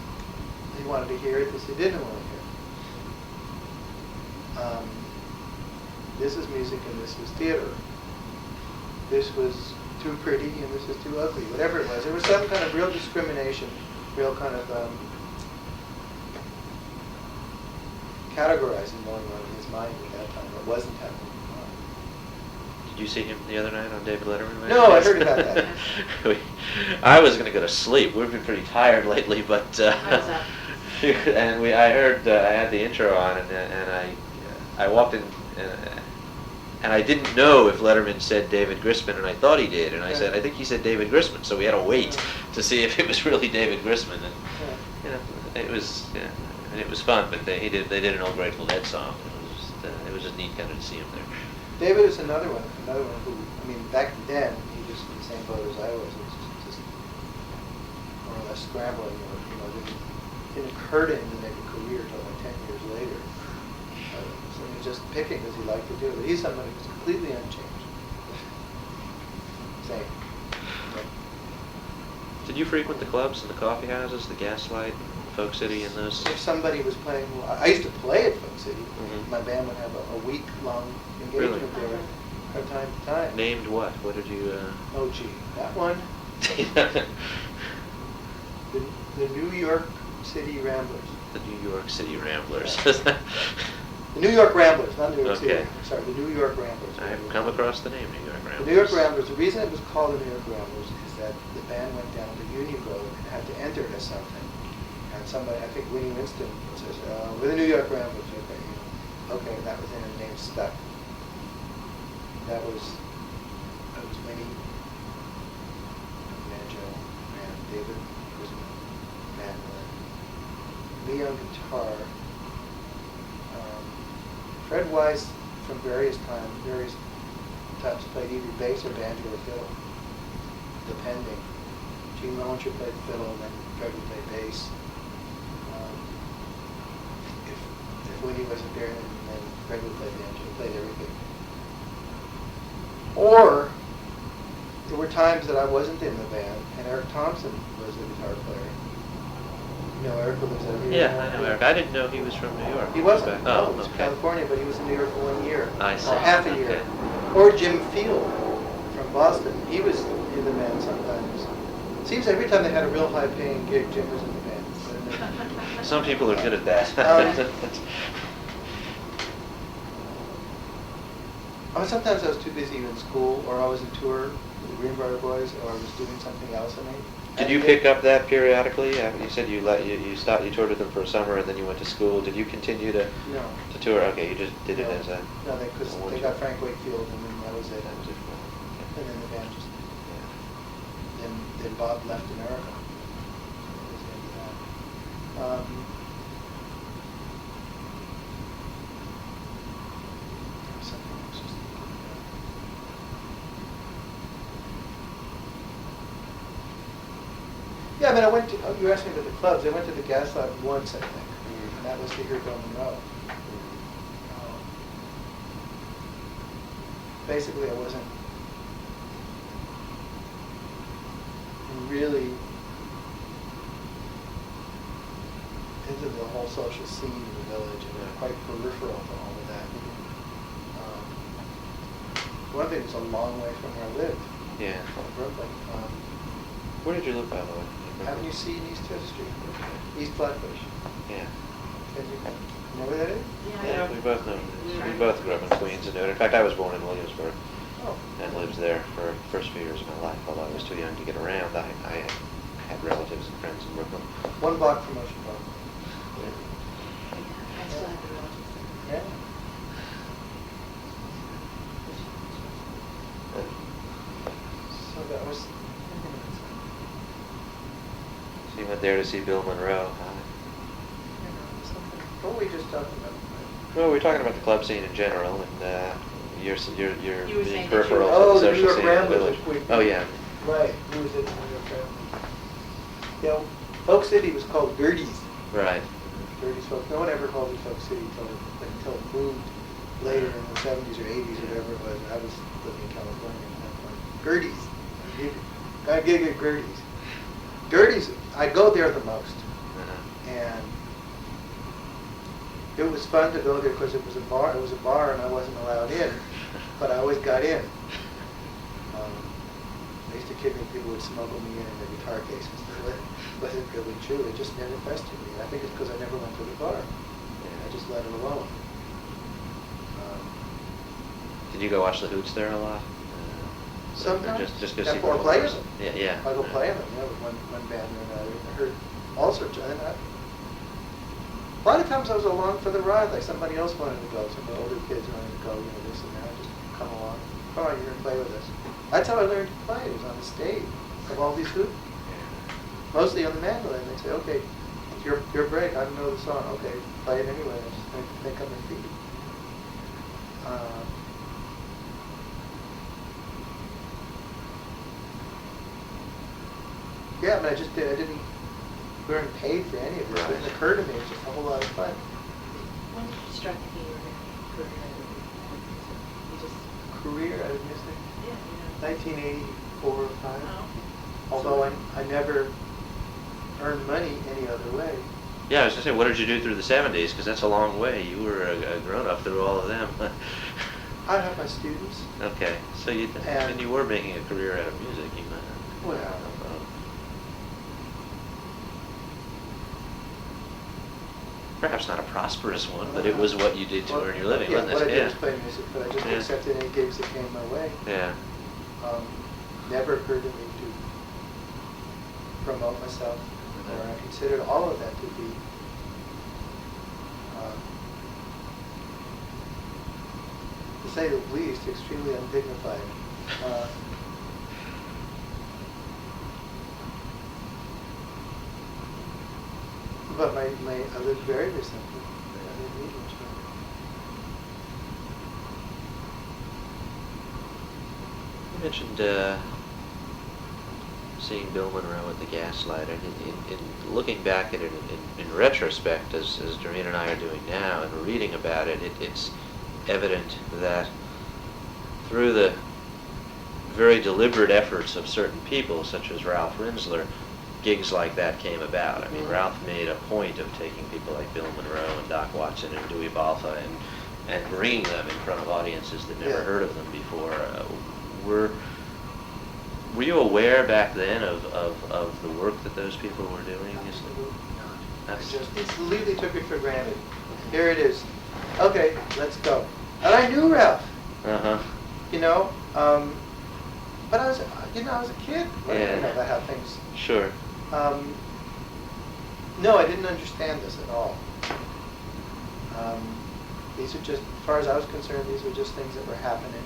he wanted to hear it. This he didn't want to hear. This is music, and this was theater. This was too pretty and this is too ugly, whatever it was. There was some kind of real discrimination, real kind of categorizing going on in his mind at that time. It wasn't happening. Did you see him the other night on David Letterman? No, I heard about that. I was going to go to sleep. We've been pretty tired lately, but How's that? and I heard I had the intro on, and I walked in, and I didn't know if Letterman said David Grisman, and I thought he did, and I said I think he said David Grisman, so we had to wait to see if it was really David Grisman, and you know, it was and it was fun, but they did an old Grateful Dead song. It was just neat kind of to see him there. David is another one who, I mean, back then, he was in the same boat as I was. It was just more or less scrambling, or, you know, didn't occur to him to make a career until like 10 years later. So he was just picking because he liked to do it. But he's somebody who's completely unchanged. Same. Did you frequent the clubs and the coffee houses, the Gaslight, Folk City, and those? If somebody was playing, I used to play at Folk City. Mhm. My band would have a week-long engagement Really? there from time to time. Named what? What did you? Oh, gee, that one. The New York City Ramblers. The New York City Ramblers. The New York Ramblers, not New York City. Okay. Sorry, the New York Ramblers. I've come across the name New York Ramblers. The New York Ramblers, the reason it was called the New York Ramblers is that the band went down to Union Road and had to enter it as something. And somebody, I think Winnie Winston says, we're the New York Ramblers. Okay, you know. Okay, that was in, and the name stuck. That was Winnie, banjo, and David Grisman, mandolin, me on guitar. Fred Wise, from various times, played either bass or banjo or fiddle, depending. Gene Lowenshire played fiddle, and then Fred would play bass. If Winnie wasn't there, then Fred would play banjo. He played everything. Or there were times that I wasn't in the band, and Eric Thompson was the guitar player. You know, Eric lives out here. Yeah, I know Eric. I didn't know he was from New York. He wasn't. Oh, No, he was from okay. California, but he was in New York for 1 year. I see. Or half a year. Okay. Or Jim Field from Boston. He was in the band sometimes. Seems every time they had a real high-paying gig, Jim was in the band. Some people are good at that. Sometimes I was too busy in school, or I was in tour with the Greenbrier Boys, or I was doing something else. Did you pick up that periodically? You said you toured with them for a summer, and then you went to school. Did you continue to tour? Okay, you just did it as a. No, because they got Frank Wakefield, and then that was it. That was it. And then the band just. Yeah. Then Bob left America. That was the end of that. Something else just thinking about. Yeah, I mean, you asked me about the clubs. I went to the Gaslight once, I think, and that was to hear Bill Monroe. Basically, I wasn't really into the whole social scene of the village, and quite peripheral to all of that. One thing, it's a long way from where I lived. Yeah. Brooklyn. Where did you live, by the way? Avenue C in East 5th Street, East Flatbush. Yeah. You know where that is? Yeah, we both know. We both grew up in Queens and knew it. In fact, I was born in Williamsburg and lived there for the first few years of my life. Although I was too young to get around, I had relatives and friends in Brooklyn. 1 block from Ocean Park. I still have the relatives there. Yeah. So that was. So you went there to see Bill Monroe. What were we just talking about? Well, we're talking about the club scene in general, and you're You were being saying that peripheral Oh, to the the New social York scene in the Ramblers. village. Oh yeah. Right. Who was it? The New York Ramblers. Yeah, Folk City was called Gertie's. Right. Gertie's Folk. No one ever called it Folk City until it moved later in the 70s or 80s, or whatever it was. I was living in California at that point. Gertie's. Got a gig at Gertie's. Gertie's, I go there the most. And it was fun to go there because it was a bar. It was a bar, and I wasn't allowed in, but I always got in. used to kid me people would smuggle me in their guitar cases. It wasn't really true. It just manifested me. I think it's because I never went to the bar. I just let it alone. Did you go watch the Hoots there a lot? Sometimes. Just go Yeah, see or the play Hoots? with them. Yeah, yeah. I go play with them, with one band or another. I heard all sorts of, and a lot of times I was along for the ride, like somebody else wanted to go, some of the older kids wanted to go, this and that, just come along. Come on, you're going to play with us. That's how I learned to play, was on the stage of all these Hoots. Mostly on the mandolin. They'd say, okay, it's your break, I know the song. Okay, play it anyway. I just think on my feet. Yeah, but I didn't learn paid for any of this. It didn't occur to me. It's just a whole lot of fun. When did you start thinking you were going to career out of music? You just... Career out of music? Yeah, 1984 or 5. Oh. Although I never earned money any other way. Yeah, I was going to say, what did you do through the 70s? Because that's a long way. You were a grown-up through all of them. I have my students. Okay, so and you were making a career out of music. You might have. Well, perhaps not a prosperous one, but it was what you did to earn your living, yeah, wasn't what it? I did was play music, but I just accepted any gigs that came my way. Yeah. Never occurred to me to promote myself, or I considered all of that to be to say the least, extremely undignified. But I lived very simply. I didn't need much money. You mentioned seeing Bill Monroe at the Gaslight, and in looking back at it in retrospect, as Doreen and I are doing now, and reading about it, it's evident that through the very deliberate efforts of certain people, such as Ralph Rinsler, gigs like that came about. I mean, Ralph made a point of taking people like Bill Monroe and Doc Watson and Dewey Balfa and bringing them in front of audiences that never heard of them before. Were you aware back then of the work that those people were doing? Absolutely not. I just completely took it for granted. Here it is. Okay, let's go. And I knew Ralph. Uh-huh. But I was a kid. I didn't know about how things. Sure. No, I didn't understand this at all. These are just, as far as I was concerned, these were just things that were happening,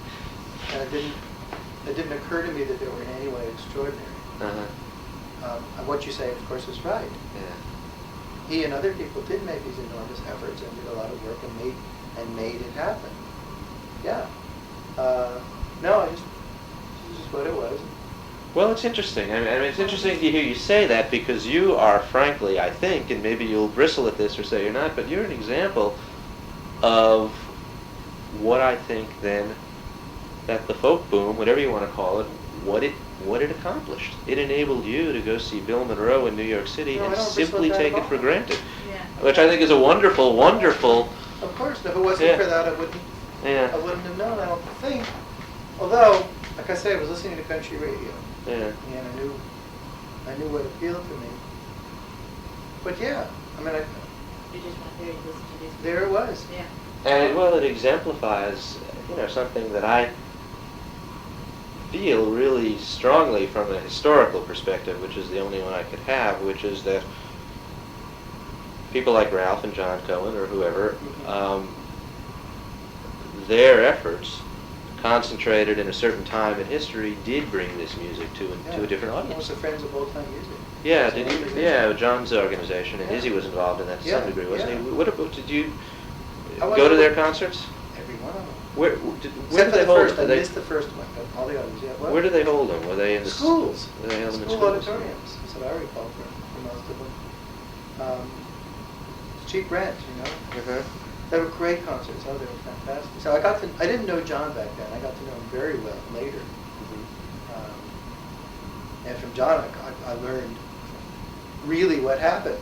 and it didn't occur to me that they were in any way extraordinary. Uh-huh. What you say, of course, is right. Yeah. He and other people did make these enormous efforts and did a lot of work and made it happen. Yeah. No, it's just what it was. Well, it's interesting. I mean, it's interesting to hear you say that, because you are, frankly, I think, and maybe you'll bristle at this or say you're not, but you're an example of what I think then that the folk boom, whatever you want to call it, what it accomplished. It enabled you to go see Bill Monroe in New York City and simply take it for granted, which I think is a wonderful, wonderful. Of course, if it wasn't for that, I wouldn't have known. I don't think. Although, like I said, I was listening to country radio. Yeah. And I knew what appealed to me. But yeah, I mean, You just went there, you listened to these. there it was. Yeah. And it exemplifies, something that I feel really strongly from a historical perspective, which is the only one I could have, which is that people like Ralph and John Cohen or whoever, their efforts concentrated in a certain time in history did bring this music to a different audience. Almost the Friends of Old Time Music. Yeah, John's organization, and Izzy was involved in that to some degree, wasn't he? Did you go to their concerts? Every one of them. Where Except did they for the hold first, them? I missed the first one, but all the others, yeah. What? Where did they hold them? Were they in the schools? Were they held them in School schools? auditoriums. That's what I recall for most of them. Cheap rent, Uh-huh. They were great concerts. Oh, they were fantastic. So I didn't know John back then. I got to know him very well later. And from John, I learned really what happened.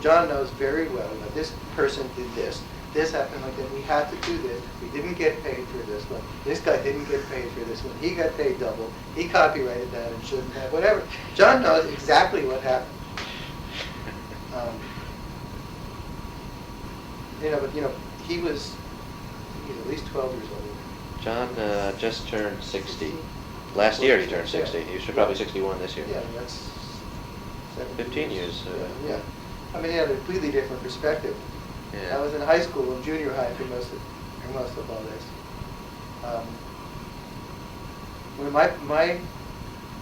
John knows very well. This person did this this happened like that. We had to do this. We didn't get paid for this one. This guy didn't get paid for this one. He got paid double. He copyrighted that and shouldn't have. Whatever. John knows exactly what happened. But he was at least 12 years old. John just turned 60. Last year he turned 60. He should probably 61 this year. Yeah, that's 15 years. Yeah. I mean, he had a completely different perspective. Yeah. I was in high school and junior high for most of all this.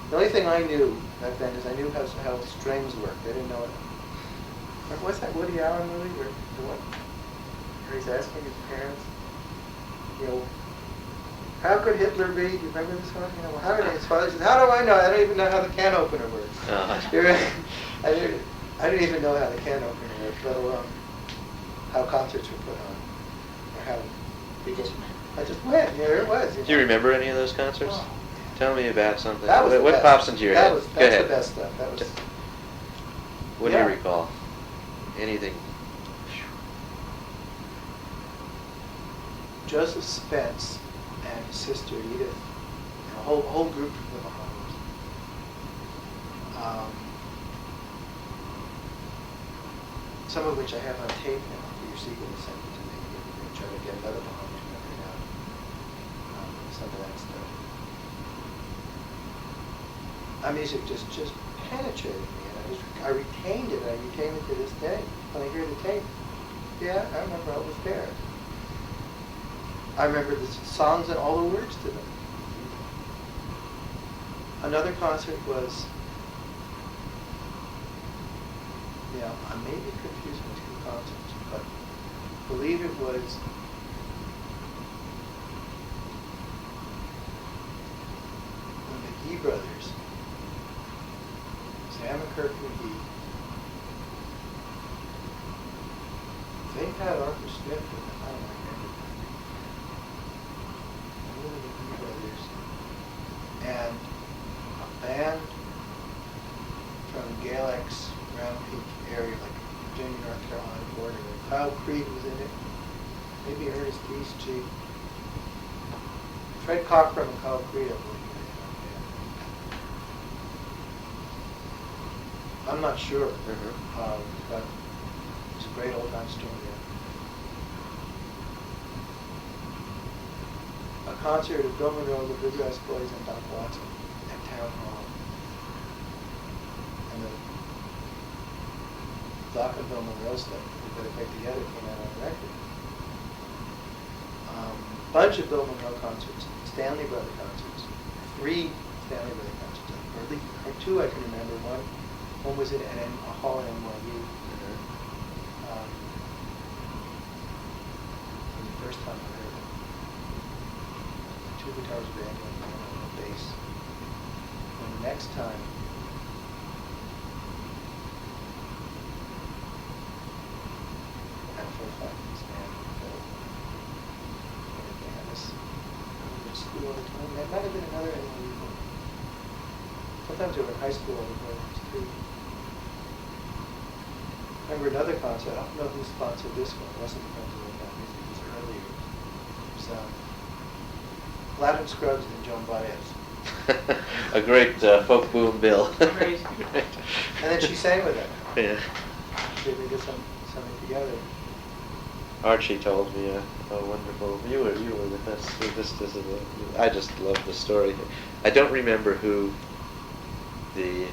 The only thing I knew back then is I knew how strings worked. I didn't know it. What's that Woody Allen movie where he's asking his parents, how could Hitler be? Do you remember this one? His father says, how do I know? I don't even know how the can opener works. I didn't even know how the can opener worked, let alone how concerts were put on, or how people. I just went. Yeah, there it was. Do you remember any of those concerts? Oh. Tell me about something. That was the What best. pops into your head? That's Go ahead. the best stuff. That was. What do you recall? Anything? Joseph Spence and his sister Edith, and a whole group of the Bahamas. Some of which I have on tape now. Your sequel will send it to me. And try to get another Bahamas record out. Some of that stuff. Music just penetrated me, and I retained it. I retain it to this day. When I hear the tape, yeah, I remember I was there. I remember the songs and all the words to them. Another concert was, I may be confusing two concerts, but I believe it was the McGee brothers, Sam and Kirk McGee. They had Arthur Smith with them. I don't remember. The McGee brothers and a band from Galax, Round Peak area, like Virginia, North Carolina border. Kyle Creed was in it. Maybe Ernest Eastcheap. Fred Cockrum and Kyle Creed, I believe. I'm not sure, but it's a great old time story. A concert of Bill Monroe, the Bluegrass Boys, and Doc Watson at Town Hall. And the Doc and Bill Monroe stuff that they put together came out on the record. Bunch of Bill Monroe concerts, Stanley Brother concerts, 3 Stanley Brother concerts, or at least 2 I can remember. One was at a hall in NYU. It was the first time I heard it. 2 guitars, band, and a bass. And the next time, at full practice, man, they had us at school all the time. That might have been another NYU book. Sometimes they were in high school all the programs too. I remember another concert. I don't know who sponsored this one. It wasn't Friends of Old Time Music. It was earlier. It was Latin Scruggs and Joan Baez. A great folk boom bill. Great. And then she sang with them. Yeah. They did something together. Archie told me a wonderful. You were with us. I just love the story. I don't remember who the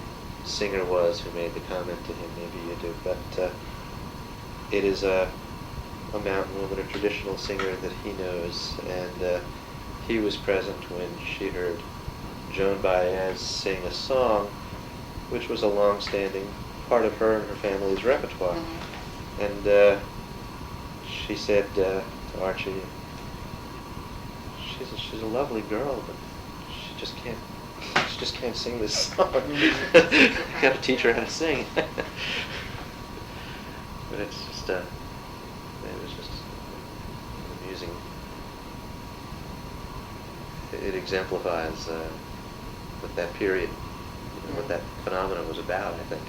singer was who made the comment to him. Maybe you do, but it is a mountain woman, a traditional singer that he knows, and he was present when she heard Joan Baez sing a song, which was a long-standing part of her and her family's repertoire. Mm-hmm. And she said to Archie, she's a lovely girl, but she just can't sing this song. You got to teach her how to sing. But it's just it was just amusing. It exemplifies what that period, what that phenomenon was about, I think.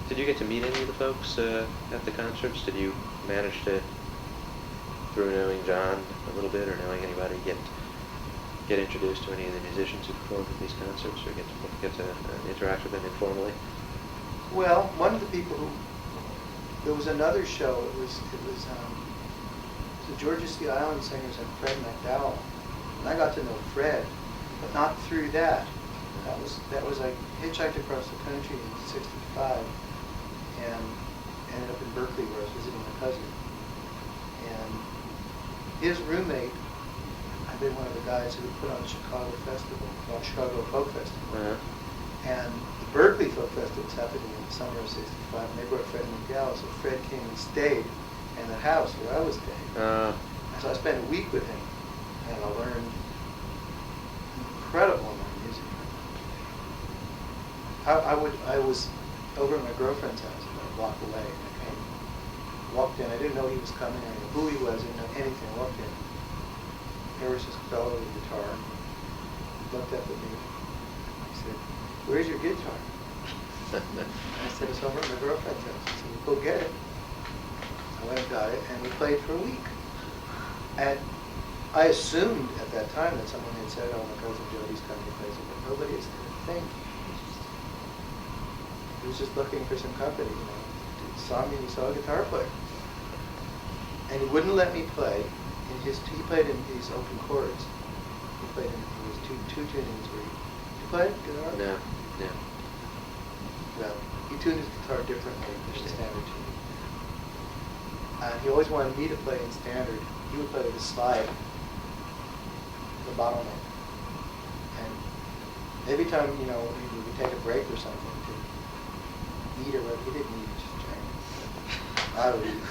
Did you get to meet any of the folks at the concerts? Did you manage to, through knowing John a little bit or knowing anybody, get introduced to any of the musicians who performed at these concerts, or get to interact with them informally? Well, one of the people who, there was another show, it was the Georgia Sea Island Singers and Fred McDowell. And I got to know Fred, but not through that. That was I hitchhiked across the country in '65 and ended up in Berkeley where I was visiting my cousin. And his roommate had been one of the guys who put on the Chicago Festival, called Chicago Folk Festival. Uh-huh. And the Berkeley Folk Festival was happening in the summer of '65, and they brought Fred McDowell, so Fred came and stayed in the house where I was staying. And so I spent a week with him, and I learned incredible amount of music. I was over at my girlfriend's house, about a block away, and I walked in. I didn't know he was coming. I didn't know who he was. I didn't know anything. I walked in. There was this fellow with a guitar. He looked up at me. He said, "Where's your guitar?" I said, "It's over at my girlfriend's house." He said, "Well, go get it." I went and got it, and we played for a week. And I assumed at that time that someone had said, "Oh, my cousin Jody's coming to play," but nobody had said a thing. He was just looking for some company, you know. He saw me and he saw a guitar player. And he wouldn't let me play. He played in these open chords. He played in his two tunings where you play guitar? No. Well, he tuned his guitar differently than the standard tuning. And he always wanted me to play in standard. He would play with a slide, the bottleneck. And every time, you know, we would take a break or something to eat or whatever, he didn't eat, he just drank. I would eat.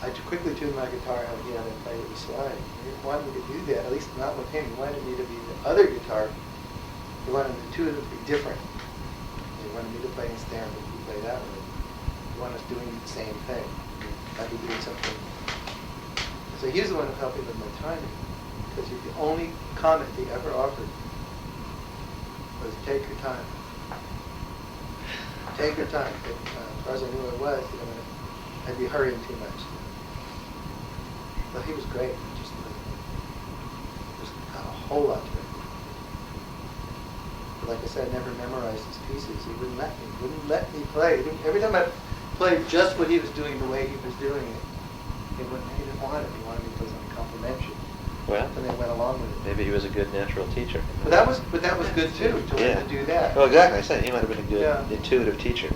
I quickly tuned my guitar how he had to play with the slide. He didn't want me to do that, at least not with him. He wanted me to be the other guitar. He wanted the two of them to be different. He wanted me to play in standard, but he played that way. He wanted us doing the same thing. I'd be doing something. So he was the one who helped me with my timing. Because the only comment he ever offered was take your time. Take your time. As far as I knew it was, you know, I'd be hurrying too much. But he was great. Just got a whole lot to it. But like I said, I never memorized his pieces. He wouldn't let me. He wouldn't let me play. Every time I played just what he was doing the way he was doing it, he didn't want it. He wanted me to play something complimentary. Well, and they went along with it. Maybe he was a good natural teacher. But that was good too, to learn to do that. Well, exactly. I said he might have been a good Yeah. intuitive teacher.